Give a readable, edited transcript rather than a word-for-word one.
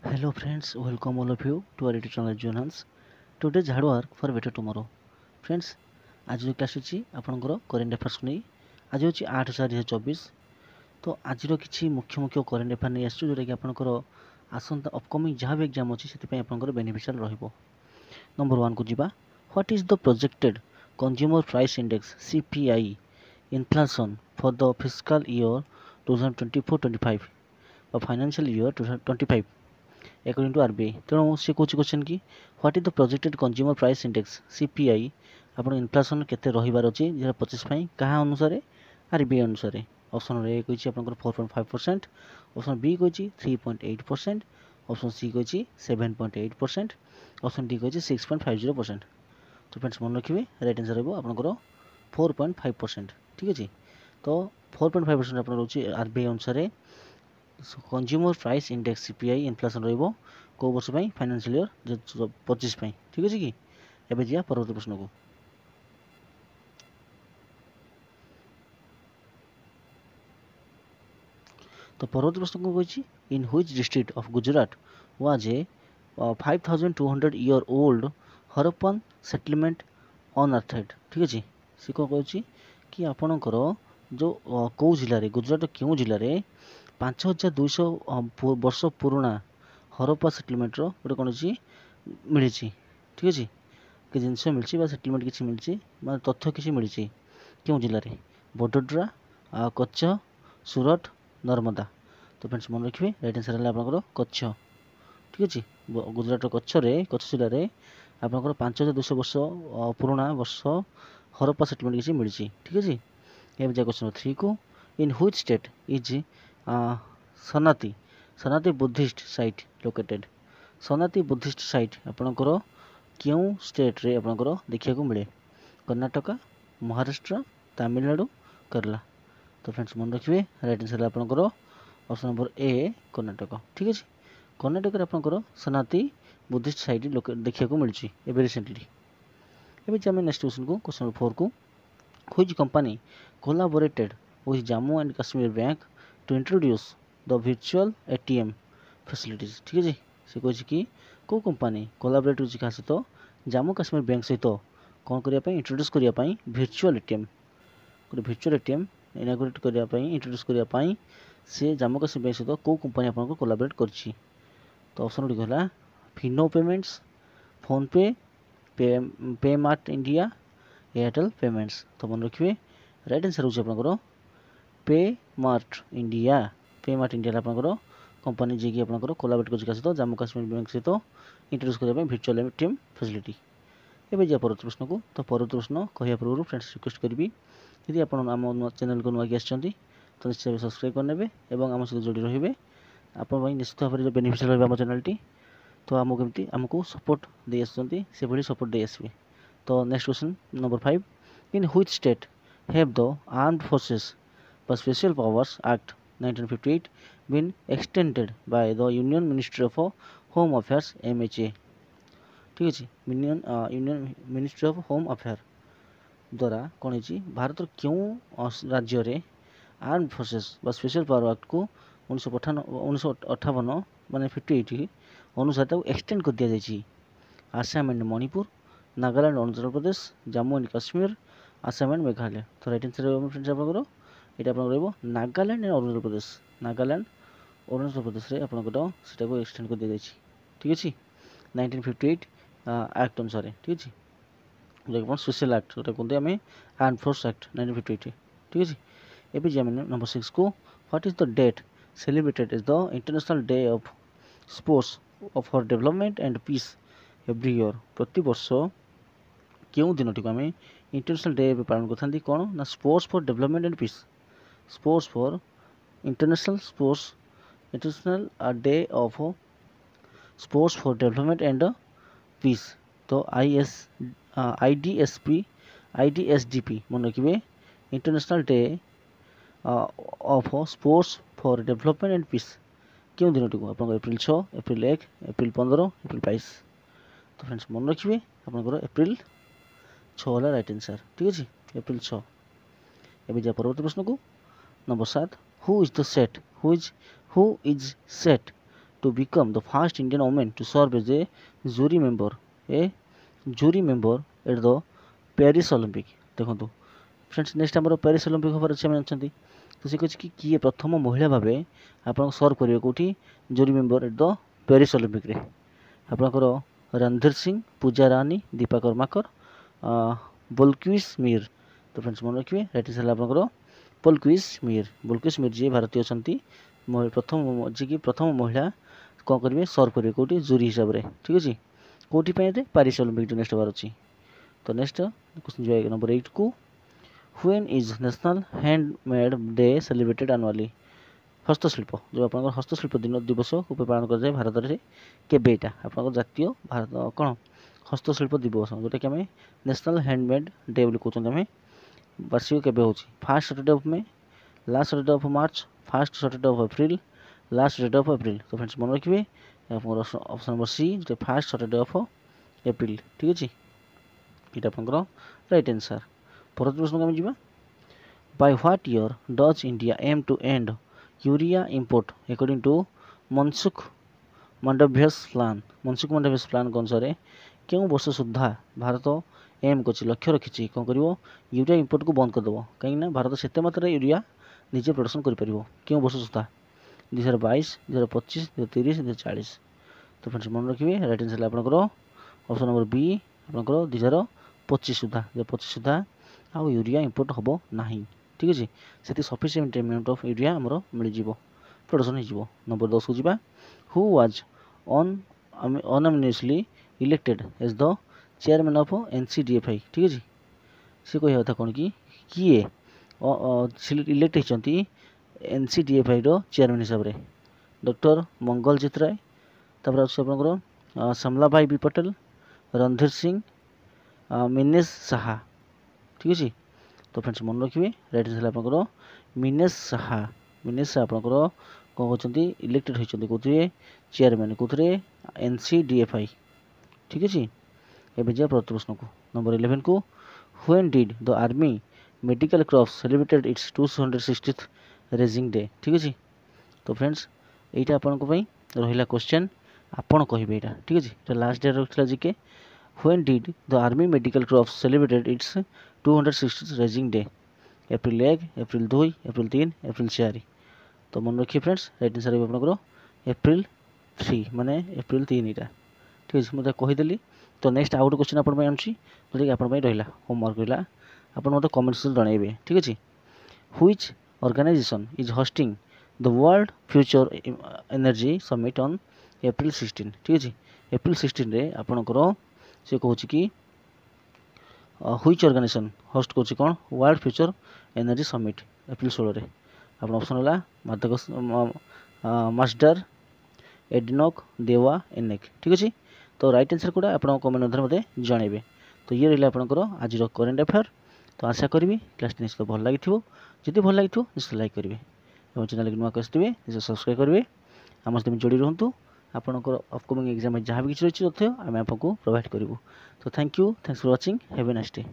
Hello friends, welcome all of you to our YouTube channel Jonas. Today's hard work for better tomorrow. Friends, आज जो class अच्छी आपंकर current affairs को नहीं आज हूँ 8/4/2024 तो आज किसी मुख्य मुख्य करेन्ट अफेयर नहीं आसो जोटा कि आपंकर आसंता अपकमिंग जहाँ भी एग्जाम अच्छी से आपंकर बेनिफिशियल रहिबो। नंबर 1 को जीवा। What is the projected consumer price index CPI inflation for the fiscal year 2024-25 और financial year 2025 according to RBI। तेणु सी कौन क्वेश्चन कि what is the projected consumer price index CPI आप इन्फ्लेशन केते रहिबार अछि 2025 पई कहा अनुसार RBI अनुसार। ऑप्शन ए कहिछि आपनकर 4.5%, ऑप्शन बी कहिछि 3.8%, ऑप्शन सी कहिछि 7.8%, ऑप्शन डी कहिछि 6.50%। तो फ्रेंड्स मन रखिबे राइट आंसर रहबो आपनकर 4.5%। ठीक अछि तो 4.5% आपन रहउछि RBI अनुसार consumer price index CPI inflation रहिबो को वर्ष पई फाइनेंशियल ईयर 2025 पई। ठीक अछि कि एबे जिया परवर्ती प्रश्न को। तो परवर्ती प्रश्न को कहिछि in which district of Gujarat was a 5200 year old Harappan settlement unearthed. ठीक अछि से को कहिछि कि आपनकर जो को जिल्ला रे गुजरात केउ जिल्ला रे 5200 वर्ष पुराणा हरप्पा सेटलमेंट रो गोटे कौन अच्छी मिली। ठीक अच्छे कि जिनस मिली सेटलमेंट किसी मिली तथ्य किसी मिली क्यों जिले में बडोदरा कच्छ सूरत नर्मदा। तो फ्रेंड्स मन रखिए राइट आंसर है आपंकर कच्छ। ठीक अच्छे गुजरात कच्छ जिले में आपंकर 5200 वर्ष पुराणा वर्ष हरप्पा सेटलमेंट किसी मिली। ठीक अच्छे ये क्वेश्चन नंबर 3 को in which state is Sannati Buddhist site located. Sannati Buddhist site आपणकर क्यों स्टेट रे आपणकर देखा मिले कर्नाटक महाराष्ट्र तमिलनाडु केरला। तो फ्रेंड्स मन रखिए राइट आंसर आपणकर ऑप्शन नंबर ए कर्नाटक। ठीक अच्छे कर्नाटक आपणकर सनाति बुद्धिस्ट साइट देखा मिली एवं रिसेंटली। एवं आम नेक्स्ट क्वेश्चन को क्वेश्चन नंबर 4 को which company collaborated with Jammu and Kashmir Bank to introduce the virtual ATM facilities. ठीक है से कहे कि कौ कंपनी कोलाबोरेट क्या सहित जम्मू काश्मीर बैंक सहित कौन करने इंट्रोड्यूस करने वर्चुअल ATM गोटे वर्चुअल ATM इनागोरेट करने इंट्रोड्यूस करने से जम्मू काश्मीर बैंक सहित कौ कंपनी आपको कोलाबोरेट कर। तो ऑप्शन गुड़िक है Fino payments, PhonePe, Paymart India, Airtel payments. तो मन रखिए राइट आंसर हो पेमार्ट इंडिया। पेमार्ट इंडिया आपंकर कंपनी जी आपंकर कोलाबोरेट कर सहित जम्मू काश्मीर बैंक सहित इंट्रोड्यूस करने वर्चुअल ATM फैसिलिटी। एवं जा परवर्ती प्रश्न को। तो परवर्ती प्रश्न कहया पूर्व फ्रेंड्स रिक्वेस्ट करी यदि आप आम चैनल को नुआकी आसछन्ती तो निश्चय भाव सब्सक्राइब करने और आम सहित जोड़ी रे आप निश्चित भाव में बेनिफिशियल रहा चैनल टी। तो आमको कमी आमको सपोर्ट दे आसुँच सपोर्ट दे आसबे। तो next question number 5 in which state have the armed forces special powers act 1958 been extended by the Union Ministry of Home Affairs MHA। ठीक अच्छे union ministry of home affair द्वारा कौन है भारत क्यों राज्य रे arm forces special power act को 1958 माने 58 अनुसार एक्सटेंड कर दिया जाए। Assam and Manipur, Nagaland Arunachal Pradesh, Jammu and Kashmir, Assam and Meghalaya. तो राइट आंसर फ्रेंड्स आपको ये नागालैंड एंड अरुणाचल प्रदेश। नागालैंड अरुणाचल प्रदेश रे आपको से एक्सटेंड कर दी जाए। ठीक अच्छे 1958 एक्ट अनुसार। ठीक अच्छे जो स्पेशल एक्ट जो कहते हैं आर्म फोर्स एक्ट 1958। ठीक अच्छे एवं जी नंबर 6 को what is the date celebrated as the International Day of Sports for Development and Peace every year. प्रति वर्ष क्यों दिन टी आम इंटरनेशनल डे पालन करते कौन ना Sports for Development and Peace. Sports for International Day of Sports for Development and Peace. तो IDSP मन रखिए International Day of Sports for Development and Peace क्यों दिन टी आप एप्रिल 6, एप्रिल 1, एप्रिल 15, एप्रिल 22। तो फ्रेंड्स मन रखिए आपंकर एप्रिल 6 है राइट आंसर। ठीक अच्छे एप्रिल 6। एवं जा परवर्ती प्रश्न को number 7 who is set to become the first Indian woman to serve as a jury member at the Paris Olympic. देखो फ्रेंड्स नेक्स्ट आमर पेरिस ओलंपिक खबर अच्छे जानते तो सी कहे कि किए प्रथम महिला भाव आप सर्व करेंगे कौटी jury member at the Paris Olympic रे आपणकर रणधीर सिंह, पूजा रानी, दीपा कर्माकर, बोल्क्विस मीर। तो फ्रेंड्स मन रखिए राइट आंसर आपणकर बोल्क्विस मीर जी भारतीय अच्छा प्रथम जी की प्रथम महिला कौन करेंगे सर्व करेंगे कौटी जूरी हिसाब से ठीक अच्छे कौटी पेरिस ओलंपिक जो नेक्स्ट बार अच्छी। तो नेक्स्ट क्वेश्चन जो नंबर 8 को when is national handmade day celebrated annually हस्तशिल्प जो आप हस्तशिल्प दिन दिवस रूप पालन कराए भारत में केबे यहाँ आप जातीय भारत कौन हस्तशिल्प दिवस जोटा कि आम नेशनल हैंडमेड डे बोली कहते हैं वार्षिक केबे हो first Saturday of May, last Saturday of March, first Saturday of April, last Saturday of April. तो फ्रेंड्स मन रखिए ऑप्शन नंबर सी जो फर्स्ट सैटरडे ऑफ अप्रैल ठीक अच्छे ये आपंकर राइट आंसर। परवर्त प्रश्न आम जा by what year does India aim to end urea import according to Mansukh Mandaviya's plan के अनुसार क्यों वर्ष सुधा भारत एम कर लक्ष्य रखी कौन कर यूरिया इंपोर्ट को बंद करदेव कहीं भारत से मात्रा यूरिया निजे प्रोडक्शन कर क्यों वर्ष सुधा 2022, 2025, 2030, 2040। तो फ्रेंड्स मन रखिए राइट आंसर आपंकर ऑप्शन नंबर बी आपंकर 2025 सुधा 2025 सुधा आउ यूरिया इंपोर्ट हम ना ठीक अच्छे से सफिशिएंट अमाउंट ऑफ यूरिया आमर मिल प्रोडक्शन हो। नंबर 10 को जी who was unanimously elected as the chairman of NCDFI ठीक अच्छे सी कह कथा कौन कि किए इलेक्ट होती NCDFI रो चेयरमैन हिसाब से डॉक्टर मंगलजीत राय तापर आपंकर समला भाई बी पटेल, रणधीर सिंह, मिनेश साहा ठीक अच्छे। तो फ्रेंड्स मन रखिए राइट आंसर आपंकर मिनेश साहा आपंकर कौन कहते इलेक्टेड होती कौन चेयरमैन कौन NCDFI ठीक अच्छे। एवं जा प्रति प्रश्न को नंबर 11 को when did the army medical crops celebrated it's 260th raising day ठीक अच्छे। तो फ्रेंड्स यहाँ आपण रहा क्वेश्चन आपड़ कहे यहाँ ठीक अच्छे लास्ट डे रखा GK when did the army medical crops celebrated it's 260th raising day April 1, April 2, April 3, April 4। तो मन रखिए फ्रेंड्स राइट आंसर आपंकर एप्रिल 3 माने एप्रिल 3 यहाँ ठीक अच्छे मुझे कहीदेली। तो नेक्स्ट आउ गोटे क्वेश्चन आपन आनुची जोटा कि रहा होमवर्क रहा आप मत कमेंट जनइबे ठीक अच्छे which organisation is hosting the World Future Energy Summit on April 16 ठीक अच्छे एप्रिल 16 रे आपणकर से कहूँ कि व्हिच ऑर्गेनाइजेशन होस्ट कौन कौन world Future Energy summit April 16 आप ऑप्शन है मास्टर एडनॉक देवा एनेक ठीक अच्छे। तो राइट आंसर कूड़ा आप कमेंट मध्य जनइबे। तो ये रहा आपंकर आज करेन्ट अफेयर। तो आशा करी क्लास निश्चित भल लगी जदि भल लगी निश्चित लाइक करेंगे और चैनल की नुआ आसवे निश्चित सब्सक्राइब करेंगे आम सहित जोड़ी रुहतु आपंकर अपकमिंग एग्जाम जहाँ भी किसी रही तथ्य आम आपको प्रोवाइड करूँ। तो thank you, thanks for watching, have a nice day.